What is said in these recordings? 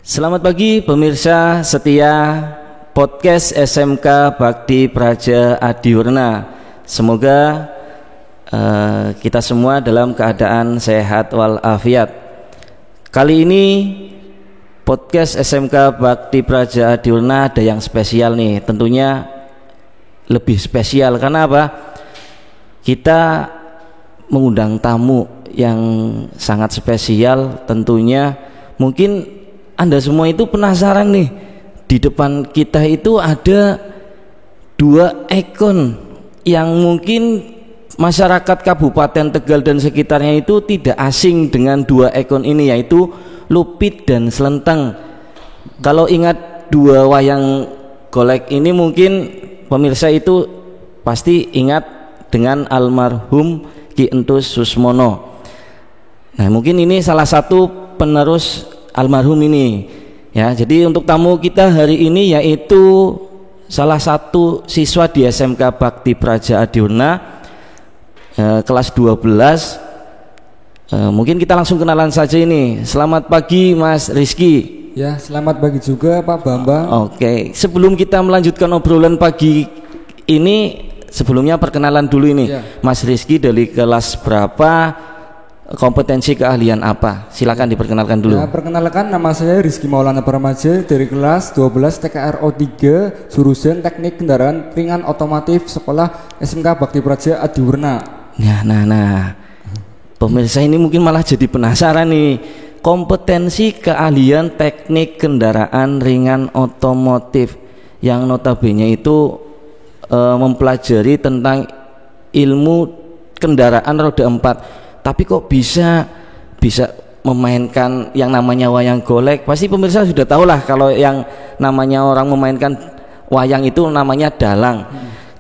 Selamat pagi pemirsa setia podcast SMK Bakti Praja Adiwarna. Semoga kita semua dalam keadaan sehat walafiat. Kali ini podcast SMK Bakti Praja Adiwarna ada yang spesial nih. Tentunya lebih spesial karena apa? Kita mengundang tamu yang sangat spesial. Tentunya mungkin Anda semua itu penasaran nih, di depan kita itu ada dua ikon yang mungkin masyarakat Kabupaten Tegal dan sekitarnya itu tidak asing dengan dua ikon ini, yaitu Lupit dan Slenteng. Kalau ingat dua wayang golek ini mungkin pemirsa itu pasti ingat dengan almarhum Ki Entus Susmono. Nah, mungkin ini salah satu penerus almarhum ini. Ya, jadi untuk tamu kita hari ini yaitu salah satu siswa di SMK Bakti Praja Adiwarna kelas 12. Mungkin kita langsung kenalan saja ini. Selamat pagi Mas Rizky. Ya, selamat pagi juga Pak Bambang. Oke, sebelum kita melanjutkan obrolan pagi ini, sebelumnya perkenalan dulu ini. Ya. Mas Rizky dari kelas berapa, kompetensi keahlian apa? Silakan diperkenalkan dulu. Ya, perkenalkan, nama saya Rizky Maulana Paramaja dari kelas 12 TKRO 3 jurusan Teknik Kendaraan Ringan Otomotif Sekolah SMK Bakti Praja Adiwarna. Ya, nah. Pemirsa ini mungkin malah jadi penasaran nih. Kompetensi keahlian teknik kendaraan ringan otomotif yang notabene itu mempelajari tentang ilmu kendaraan roda 4, tapi kok bisa memainkan yang namanya wayang golek. Pasti pemirsa sudah tahu lah kalau yang namanya orang memainkan wayang itu namanya dalang.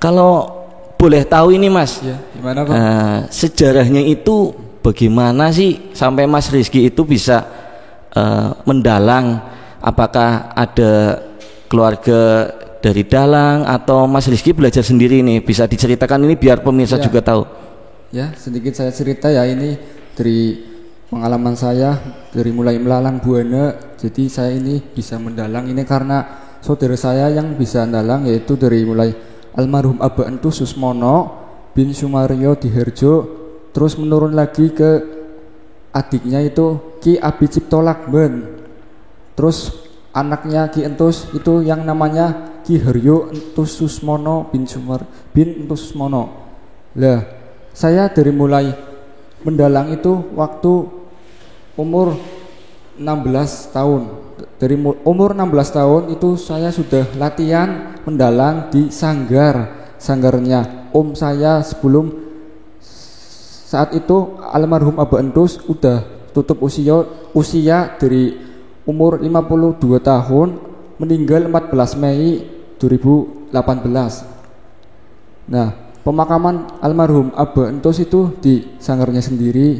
Kalau boleh tahu ini Mas, ya, gimana Pak? Sejarahnya itu bagaimana sih sampai Mas Rizky itu bisa mendalang? Apakah ada keluarga dari dalang atau Mas Rizky belajar sendiri nih? Bisa diceritakan ini biar pemirsa juga tahu. Ya, sedikit saya cerita ya, ini dari pengalaman saya dari mulai melalang buana. Jadi saya ini bisa mendalang ini karena saudara saya yang bisa mendalang, yaitu dari mulai almarhum Aba Entus Susmono bin Sumaryo Diherjo, terus menurun lagi ke adiknya itu Ki Abi Cipto Lakben, terus anaknya Ki Entus itu yang namanya Ki Haryo Entus Susmono bin Entus Susmono. Lah, saya dari mulai mendalang itu waktu umur 16 tahun. Dari umur 16 tahun itu saya sudah latihan mendalang di sanggarnya om saya. Sebelum saat itu almarhum Aba Entus udah tutup usia dari umur 52 tahun, meninggal 14 Mei 2018. Nah, pemakaman almarhum Aba Entus itu di sanggarnya sendiri,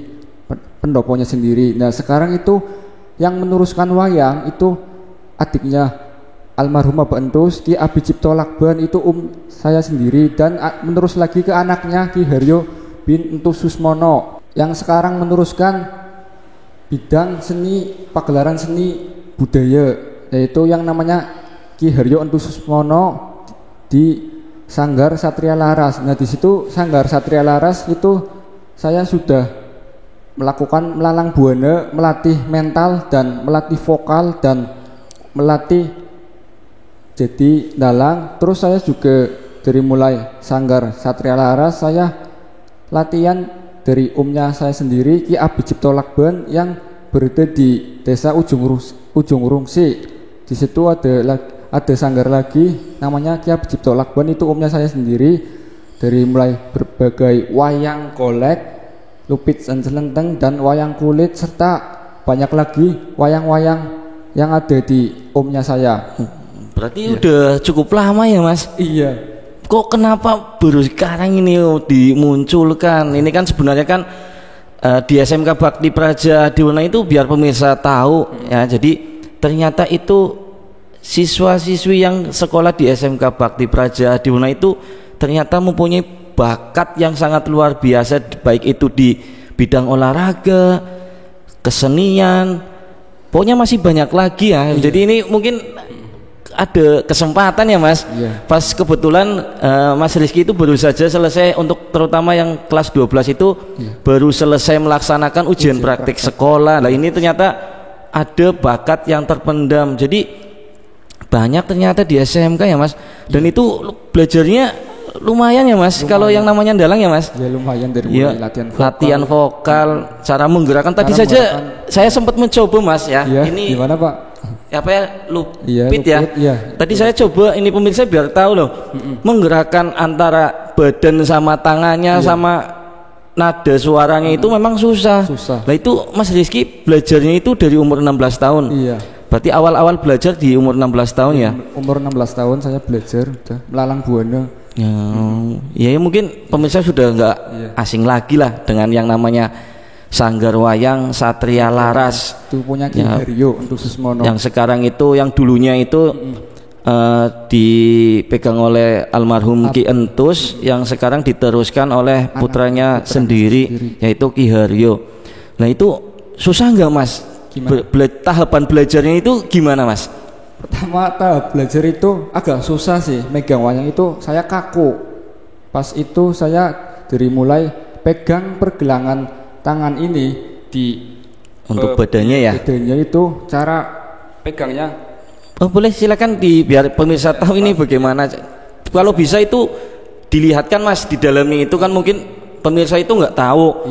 pendoponya sendiri. Nah, sekarang itu yang meneruskan wayang itu adiknya almarhum Aba Entus, Ki Abi Cipto Lakben, itu saya sendiri, dan menerus lagi ke anaknya Ki Haryo bin Entus Susmono yang sekarang meneruskan bidang seni, pagelaran seni budaya, yaitu yang namanya Ki Haryo Entus Susmono di Sanggar Satria Laras. Nah, di situ Sanggar Satria Laras itu saya sudah melakukan melalang buana, melatih mental dan melatih vokal dan melatih jadi dalang. Terus saya juga dari mulai Sanggar Satria Laras saya latihan dari omnya saya sendiri, Ki Abi Cipto Lakben, yang berada di desa Ujung Rungsi. Di situ ada sanggar lagi namanya Ki Abi Cipto Lakben, itu omnya saya sendiri. Dari mulai berbagai wayang golek, Lupit dan Slenteng, dan wayang kulit, serta banyak lagi wayang-wayang yang ada di omnya saya. Berarti udah cukup lama ya Mas? Iya. Kok kenapa baru sekarang ini dimunculkan? Ini kan sebenarnya kan di SMK Bakti Praja Adiwarna itu biar pemirsa tahu ya. Jadi ternyata itu siswa-siswi yang sekolah di SMK Bakti Praja Adiwarna itu ternyata mempunyai bakat yang sangat luar biasa, baik itu di bidang olahraga, kesenian, pokoknya masih banyak lagi ya. Jadi ini mungkin ada kesempatan ya Mas. Pas kebetulan Mas Rizky itu baru saja selesai untuk terutama yang kelas 12 itu baru selesai melaksanakan ujian praktik sekolah. Nah ini ternyata ada bakat yang terpendam. Jadi banyak ternyata di SMK ya Mas. Dan itu belajarnya lumayan ya Mas. Kalau yang namanya dalang ya Mas. Ya lumayan dari mulai latihan vokal, cara menggerakkan. Tadi saja saya sempat mencoba Mas ya. Ini gimana Pak? Apa ya, lupit ya. Tadi betul. saya coba ini pemirsa biar tahu loh, menggerakkan antara badan sama tangannya sama nada suaranya itu memang susah. Nah itu Mas Rizky belajarnya itu dari umur 16 tahun. Berarti awal-awal belajar di umur 16 tahun ya? Umur 16 tahun saya belajar udah melalang buana. Ya mungkin pemirsa sudah nggak asing lagi lah dengan yang namanya Sanggar Wayang Satria Laras. Itu punya Ki Haryo untuk Susmono. Yang sekarang itu, yang dulunya itu dipegang oleh almarhum Ki Entus, yang sekarang diteruskan oleh putranya sendiri, yaitu Ki Haryo. Nah itu susah nggak Mas? Tahapan belajarnya itu gimana Mas? Pertama tahap belajar itu agak susah sih. Megang wayang itu saya kaku. Pas itu saya dari mulai pegang pergelangan tangan ini untuk badannya ya. Badannya itu cara pegangnya. Oh boleh silakan biar pemirsa tahu ini bagaimana. Kalau bisa itu dilihatkan Mas di dalamnya itu kan mungkin pemirsa itu nggak tahu.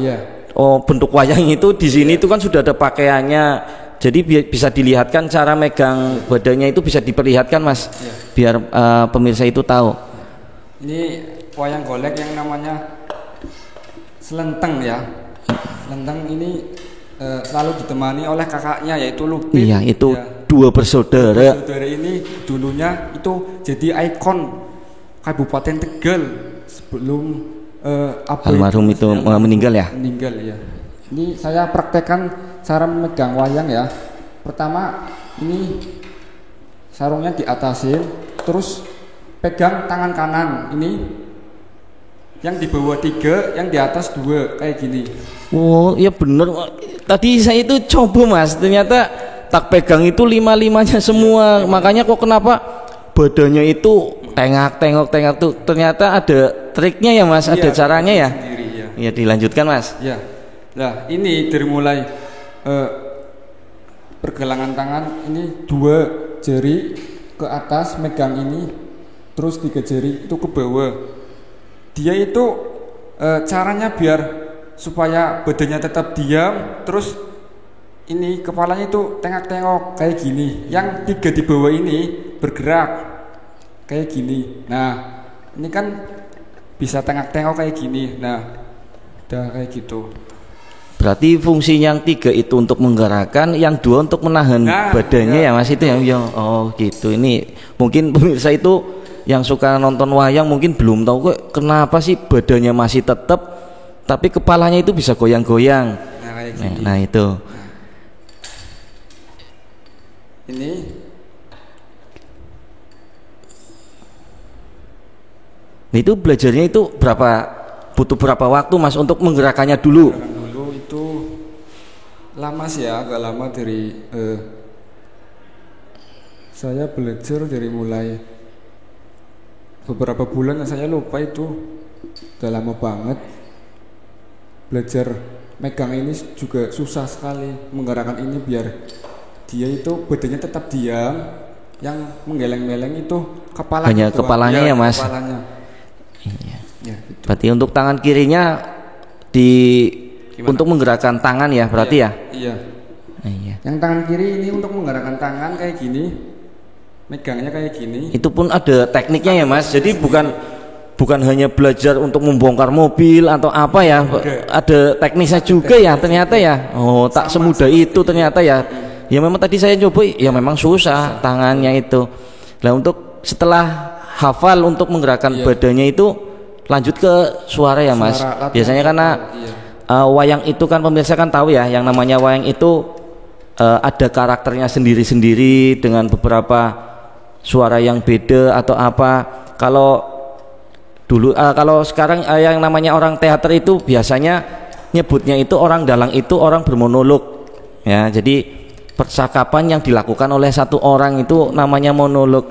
Oh bentuk wayang itu di sini itu kan sudah ada pakaiannya. Jadi bisa dilihatkan cara megang badannya itu bisa diperlihatkan Mas. Biar pemirsa itu tahu. Ini wayang golek yang namanya selenteng ya. Selenteng ini selalu ditemani oleh kakaknya yaitu Lupit. Iya itu dua bersaudara. Bersaudara ini dulunya itu jadi ikon Kabupaten Tegal sebelum almarhum itu meninggal ya. Meninggal ya. Ini saya praktekkan cara memegang wayang ya. Pertama ini sarungnya diatasin, terus pegang tangan kanan ini. Yang di bawah 3, yang di atas 2 kayak gini. Oh iya bener. Tadi saya itu coba Mas, ternyata tak pegang itu 5-5-nya semua. Makanya kok kenapa badannya itu tengok tuh. Ternyata ada triknya ya Mas, ada caranya ya. Iya dilanjutkan Mas. Ya. Nah ini dari mulai pergelangan tangan ini 2 jari ke atas megang ini, terus 3 jari itu ke bawah. Dia itu caranya biar supaya badannya tetap diam, terus ini kepalanya itu tengok-tengok kayak gini. Yang 3 di bawah ini bergerak kayak gini. Nah ini kan bisa tengok-tengok kayak gini. Nah udah kayak gitu. Berarti fungsi yang 3 itu untuk menggerakkan, yang 2 untuk menahan badannya ya Mas itu ya. Oh gitu. Ini mungkin pemirsa itu yang suka nonton wayang mungkin belum tahu kok kenapa sih badannya masih tetap tapi kepalanya itu bisa goyang-goyang. Nah itu. Ini itu belajarnya itu butuh berapa waktu Mas untuk menggerakkannya dulu? Dulu itu lama sih ya, agak lama dari saya belajar dari mulai beberapa bulan, saya lupa itu udah lama banget. Belajar megang ini juga susah sekali, menggerakkan ini biar dia itu badannya tetap diam, yang menggeleng-geleng itu kepala. Hanya kepalanya ya Mas. Kepalanya. Iya. Ya, gitu. Berarti untuk tangan kirinya untuk menggerakkan tangan ya berarti ya? Iya. Iya. Yang tangan kiri ini untuk menggerakkan tangan kayak gini. Megangnya kayak gini. Itu pun ada tekniknya ya Mas. Jadi bukan hanya belajar untuk membongkar mobil atau apa ya. Ada teknisnya juga ya ternyata ya. Oh, tak semudah itu ternyata ya. Ya memang tadi saya coba ya memang susah tangannya itu. Nah, untuk setelah hafal untuk menggerakkan badannya itu lanjut ke suara ya Mas. Biasanya karena wayang itu kan pemirsa kan tahu ya, yang namanya wayang itu ada karakternya sendiri-sendiri dengan beberapa suara yang beda atau apa. Kalau dulu kalau sekarang yang namanya orang teater itu biasanya nyebutnya itu orang dalang itu orang bermonolog. Ya, jadi percakapan yang dilakukan oleh satu orang itu namanya monolog.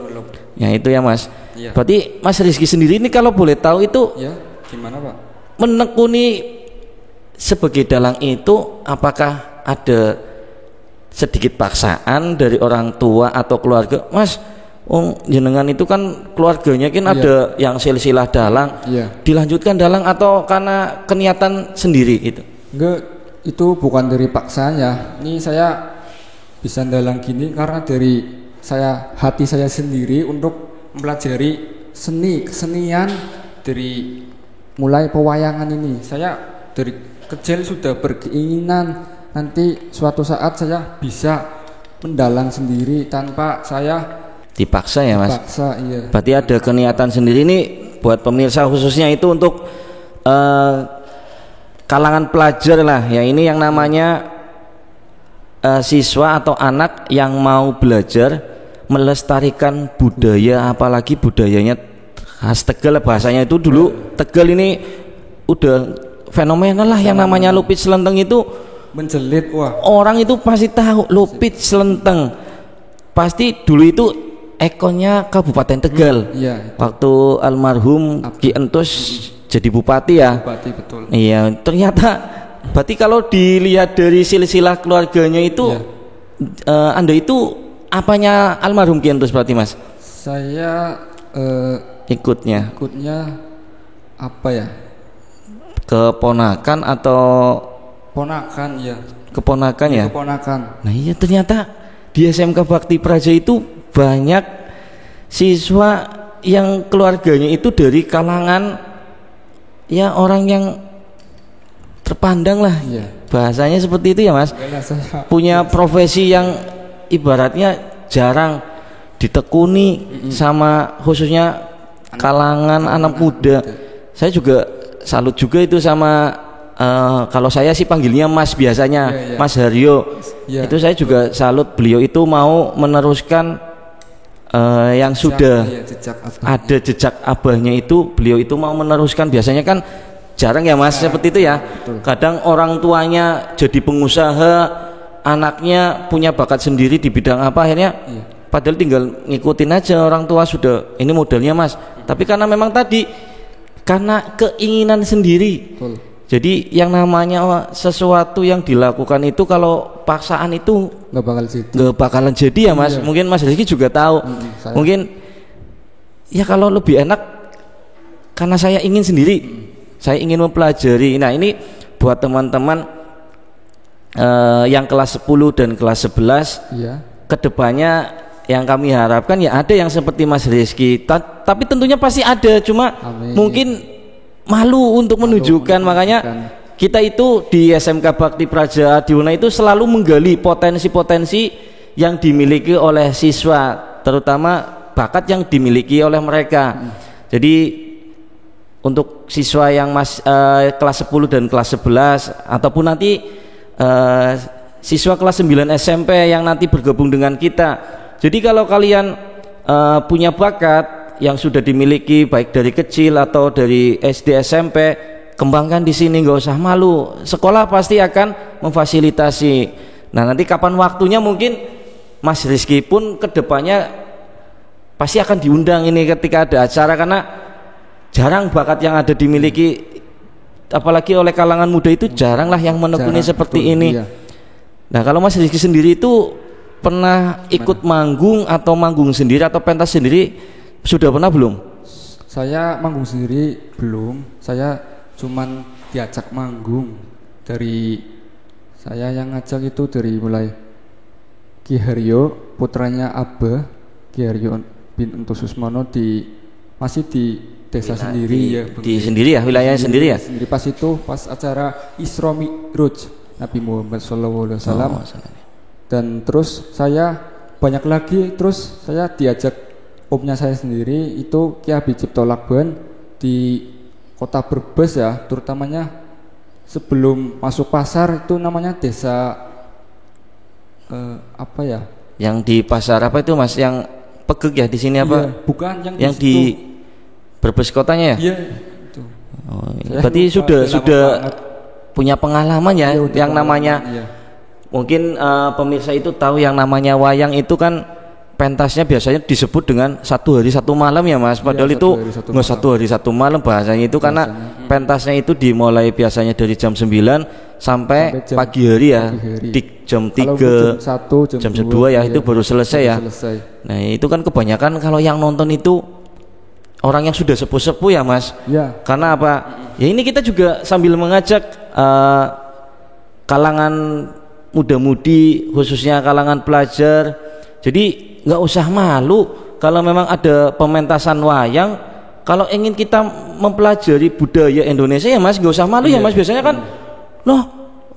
Ya itu ya Mas. Iya. Berarti Mas Rizky sendiri ini kalau boleh tahu itu Ya, gimana Pak? menekuni sebagai dalang itu apakah ada sedikit paksaan dari orang tua atau keluarga? Mas, jenengan itu kan keluarganya kan ada yang silsilah dalang, dilanjutkan dalang atau karena keniatan sendiri itu? Enggak, itu bukan dari paksaan ya. Ini saya bisa dalang gini karena dari hati saya sendiri untuk mempelajari kesenian dari mulai pewayangan ini. Saya dari kecil sudah berkeinginan nanti suatu saat saya bisa mendalang sendiri tanpa saya dipaksa ya Mas. Dipaksa, iya. Berarti ada keniatan sendiri nih buat pemirsa khususnya itu untuk kalangan pelajar lah ya, ini yang namanya siswa atau anak yang mau belajar melestarikan budaya, apalagi budayanya khas Tegal. Bahasanya itu dulu Tegal ini udah fenomenal lah yang namanya lupit selenteng itu menjelit. Wah, orang itu pasti tahu lupit selenteng, pasti dulu itu ikonnya Kabupaten Tegal. Iya. Waktu almarhum Ki Entus jadi bupati ya. Bupati, betul. Iya, ternyata berarti kalau dilihat dari silsilah keluarganya itu Anda itu apanya almarhum Ki Entus berarti Mas? Saya ikutnya apa ya? Keponakan atau ponakan ya? Keponakan ya? Keponakan. Nah iya, ternyata di SMK Bakti Praja itu banyak siswa yang keluarganya itu dari kalangan ya orang yang terpandang lah. Bahasanya seperti itu ya Mas. Punya profesi yang ibaratnya jarang ditekuni sama khususnya kalangan anak muda. Saya juga salut juga itu sama kalau saya sih panggilnya Mas biasanya, Mas Haryo. Itu saya juga salut, beliau itu mau meneruskan yang sudah ada jejak abahnya itu, beliau itu mau meneruskan. Biasanya kan jarang ya Mas seperti itu ya. Kadang orang tuanya jadi pengusaha, anaknya punya bakat sendiri di bidang apa, akhirnya padahal tinggal ngikutin aja orang tua sudah ini modelnya Mas. Tapi karena memang tadi karena keinginan sendiri. Jadi yang namanya sesuatu yang dilakukan itu kalau paksaan itu nggak bakalan jadi ya Mas. Mungkin Mas Rizky juga tahu. Mungkin ya kalau lebih enak karena saya ingin sendiri, saya ingin mempelajari. Nah ini buat teman-teman yang kelas 10 dan kelas 11 kedepannya yang kami harapkan ya ada yang seperti Mas Rizky. Tapi tentunya pasti ada, cuma mungkin malu untuk menunjukkan. Makanya kita itu di SMK Bakti Praja Adiwarna itu selalu menggali potensi-potensi yang dimiliki oleh siswa, terutama bakat yang dimiliki oleh mereka. Jadi untuk siswa yang kelas 10 dan kelas 11 ataupun nanti siswa kelas 9 SMP yang nanti bergabung dengan kita. Jadi kalau kalian punya bakat yang sudah dimiliki baik dari kecil atau dari SD SMP, kembangkan di sini, nggak usah malu. Sekolah pasti akan memfasilitasi. Nah nanti kapan waktunya mungkin Mas Rizky pun kedepannya pasti akan diundang ini ketika ada acara, karena jarang bakat yang ada dimiliki apalagi oleh kalangan muda itu jarang lah yang menekuni seperti ini. Nah kalau Mas Rizky sendiri itu pernah ikut manggung atau manggung sendiri atau pentas sendiri? Sudah pernah belum? Saya manggung sendiri belum. Saya cuman diajak manggung. Dari saya yang ngajak itu dari mulai Ki Haryo, putranya Abah, Ki Haryo bin Entus Susmono masih di desa sendiri di sendiri ya, wilayahnya sendiri ya. Sendiri pas itu pas acara Isra Mi'raj Nabi Muhammad SAW. Dan terus saya banyak lagi, terus saya diajak omnya saya sendiri itu Ki Abi Cipto Lakban di kota Brebes ya, terutamanya sebelum masuk pasar itu namanya desa apa ya? Yang di pasar apa itu Mas? Yang Pegeg ya di sini apa? Bukan yang di Brebes kotanya ya? Iya itu. Berarti sudah punya pengalaman ya, Iya, udah yang pengalaman, namanya iya. mungkin pemirsa itu tahu yang namanya wayang itu kan pentasnya biasanya disebut dengan 1 hari 1 malam ya Mas. Padahal Iya, itu 1 hari 1 nggak 1 hari 1 malam bahasanya itu karena pentasnya itu dimulai biasanya dari jam 9 sampai jam pagi hari ya. pagi hari. Di jam Kalau 3 jam 1, jam 2 ya itu baru selesai ya. Selesai. Nah, itu kan kebanyakan kalau yang nonton itu orang yang sudah sepuh-sepuh ya Mas. Ya. Karena apa? Ya ini kita juga sambil mengajak kalangan muda-mudi khususnya kalangan pelajar. Jadi nggak usah malu kalau memang ada pementasan wayang. Kalau ingin kita mempelajari budaya Indonesia ya Mas, nggak usah malu ya Mas. Biasanya kan loh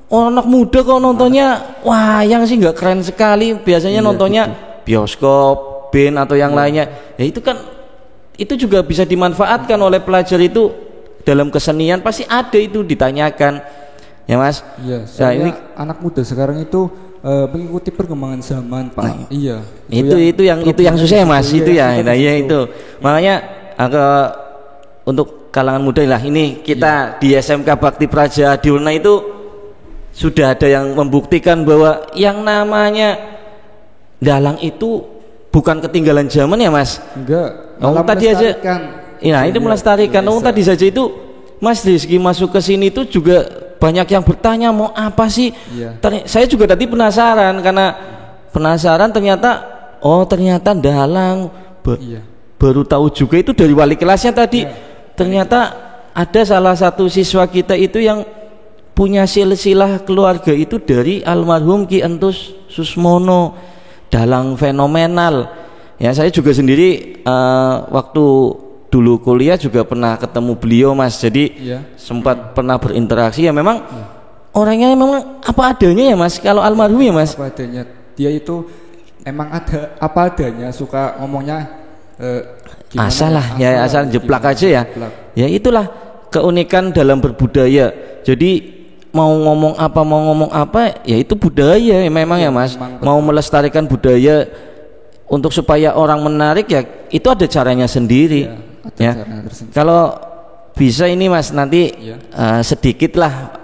anak muda kok nontonnya wayang sih nggak keren sekali. Biasanya nontonnya bioskop, band atau yang lainnya. Ya itu kan itu juga bisa dimanfaatkan oleh pelajar itu dalam kesenian, pasti ada itu ditanyakan ya Mas. Iya, Nah, ini anak muda sekarang itu mengikuti perkembangan zaman, Pak. Nah, iya. Itu yang susah ya Mas. Itu ya. Nah, ya itu. Makanya untuk kalangan muda lah ini kita di SMK Bakti Praja Adiwarna itu sudah ada yang membuktikan bahwa yang namanya dalang itu bukan ketinggalan zaman ya Mas. Enggak. Tadi aja. Nah, ini melestarikan. Tadi saja itu Mas Rizky masuk ke sini itu juga banyak yang bertanya mau apa sih? Iya. Saya juga tadi penasaran karena ternyata dalang baru tahu juga itu dari wali kelasnya tadi. Iya. Ternyata ada salah satu siswa kita itu yang punya silsilah keluarga itu dari almarhum Ki Entus Susmono, dalang fenomenal. Ya, saya juga sendiri waktu dulu kuliah juga pernah ketemu beliau Mas, jadi sempat pernah berinteraksi ya. Memang orangnya memang apa adanya ya Mas, kalau almarhum ya Mas, apa adanya. Dia itu emang ada apa adanya, suka ngomongnya asal jeplak aja ya. Ya itulah keunikan dalam berbudaya. Jadi mau ngomong apa ya itu budaya ya, memang ya Mas. Mau melestarikan budaya untuk supaya orang menarik ya itu ada caranya sendiri ya. Kalau bisa ini Mas nanti sedikitlah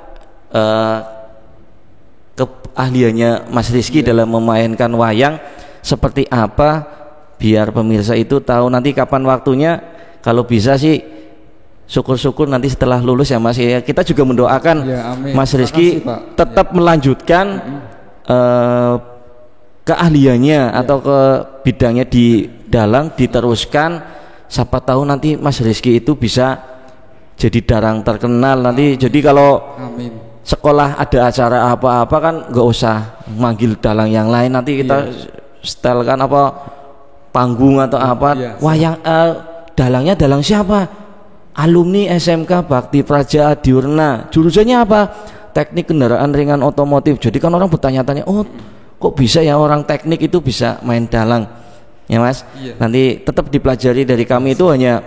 keahliannya Mas Rizky dalam memainkan wayang seperti apa, biar pemirsa itu tahu nanti kapan waktunya. Kalau bisa sih syukur-syukur nanti setelah lulus ya Mas ya, kita juga mendoakan Mas Rizky tetap melanjutkan keahliannya atau ke bidangnya di dalang, diteruskan. Siapa tahu nanti Mas Rizky itu bisa jadi dalang terkenal nanti. Jadi kalau sekolah ada acara apa-apa kan nggak usah manggil dalang yang lain, nanti kita setelkan apa panggung atau apa wayang dalangnya dalang siapa, alumni SMK Bakti Praja Adiwarna, jurusannya apa, teknik kendaraan ringan otomotif. Jadi kan orang bertanya-tanya, oh kok bisa ya orang teknik itu bisa main dalang ya Mas. Nanti tetap dipelajari dari kami, itu hanya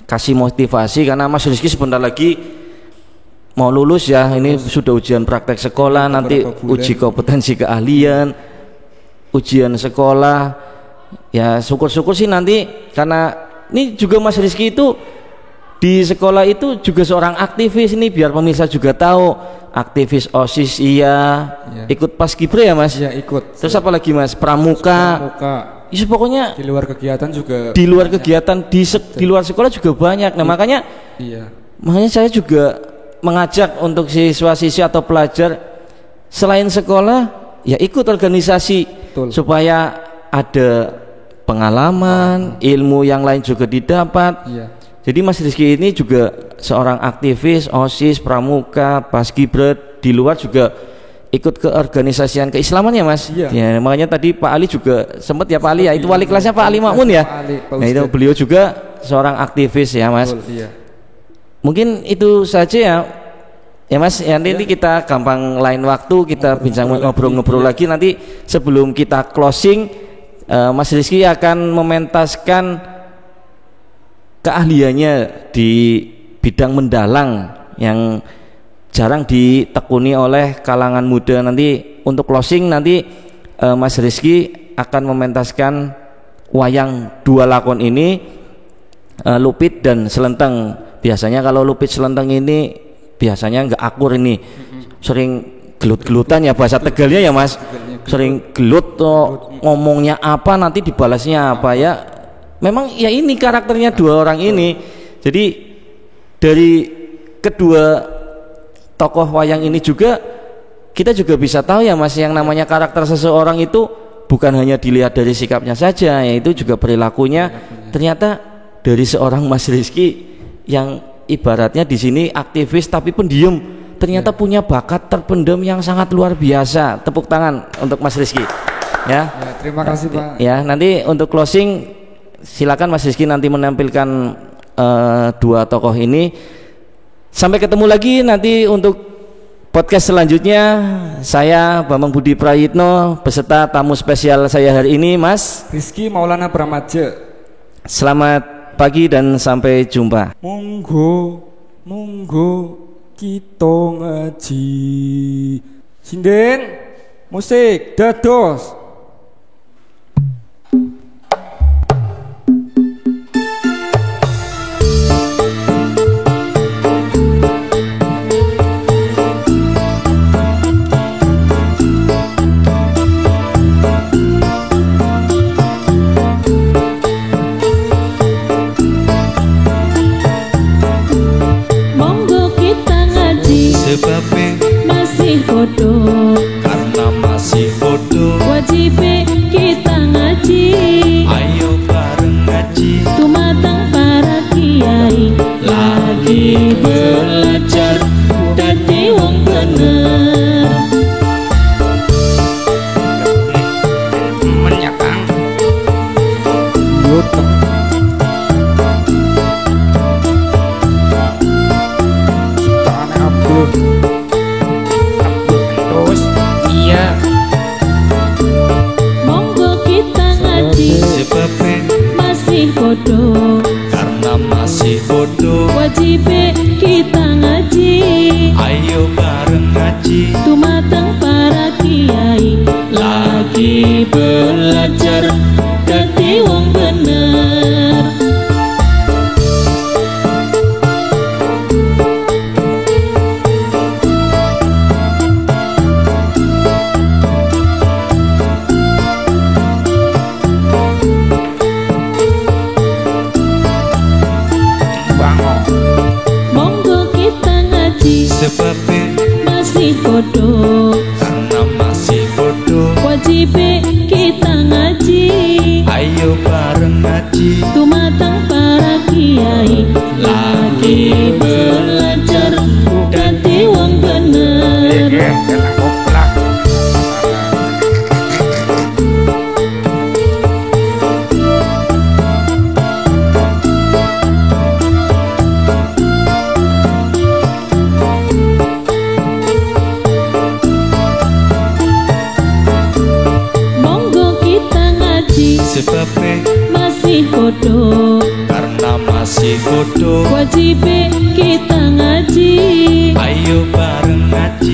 kasih motivasi karena Mas Rizky sebentar lagi mau lulus ya. Ini sudah ujian praktek sekolah, nanti uji kompetensi keahlian, ujian sekolah ya. Syukur-syukur sih nanti, karena ini juga Mas Rizky itu di sekolah itu juga seorang aktivis. Ini biar pemirsa juga tahu, aktivis OSIS ikut Paskibra ya Mas. Iya ikut. Terus apa lagi Mas, pramuka. Isu pokoknya di luar kegiatan juga. Di luar kegiatan di luar sekolah juga banyak. Nah makanya saya juga mengajak untuk siswa-siswi atau pelajar selain sekolah ya ikut organisasi. Supaya ada pengalaman, ilmu yang lain juga didapat. Jadi Mas Rizky ini juga seorang aktivis OSIS, pramuka, Paskibra, di luar juga ikut ke organisasian keislaman ya Mas. Ya makanya tadi Pak Ali juga sempat ya, Pak Ali ya, itu wali kelasnya Pak Ali Makmun ya. Nah itu beliau juga seorang aktivis ya Mas. Mungkin itu saja ya Mas. Nanti kita gampang lain waktu kita bincang ngobrol-ngobrol lagi. Nanti sebelum kita closing, Mas Rizky akan mementaskan keahliannya di bidang mendalang yang jarang ditekuni oleh kalangan muda. Nanti untuk closing nanti Mas Rizky akan mementaskan wayang 2 lakon ini, Lupit dan Selenteng. Biasanya kalau Lupit Selenteng ini biasanya nggak akur ini, sering gelut-gelutan ya bahasa Tegalnya ya Mas, sering gelut tuh ngomongnya apa nanti dibalasnya apa ya. Memang ya ini karakternya dua orang ini. Jadi dari kedua tokoh wayang ini juga kita juga bisa tahu ya Mas, yang namanya karakter seseorang itu bukan hanya dilihat dari sikapnya saja, yaitu juga perilakunya. Ternyata dari seorang Mas Rizky yang ibaratnya di sini aktivis tapi pendiam, ternyata punya bakat terpendam yang sangat luar biasa. Tepuk tangan untuk Mas Rizky. Ya. Terima kasih Pak. Ya, nanti untuk closing silakan Mas Rizky nanti menampilkan dua tokoh ini. Sampai ketemu lagi nanti untuk podcast selanjutnya. Saya Bambang Budi Prayitno beserta tamu spesial saya hari ini Mas Rizky Maulana Pramadja. Selamat pagi dan sampai jumpa. Monggo kita ngaji. Sinden musik dados. Sebabnya masih bodoh, karena masih bodoh, wajib kita ngaji. ayo bareng ngaji, Tumatang para kiai lagi belajar dadi wong bener. menyakang Yuteng. Ciptaane Abdul. terus iya. Monggo kita ngaji, Sebabnya masih bodoh, karena masih bodoh, wajib kita ngaji. ayo bareng ngaji, Tumatang para kiai lagi belajar dadi wong bener. bangun. Monggo kita ngaji, Sebabnya masih bodoh, karena masih bodoh, wajib kita ngaji. ayo bareng ngaji, Tumatang para kiai lagi belajar dadi wong bener. Monggo kita ngaji, sebabnya masih bodoh, karena masih bodoh, wajib kita ngaji. ayo bareng ngaji,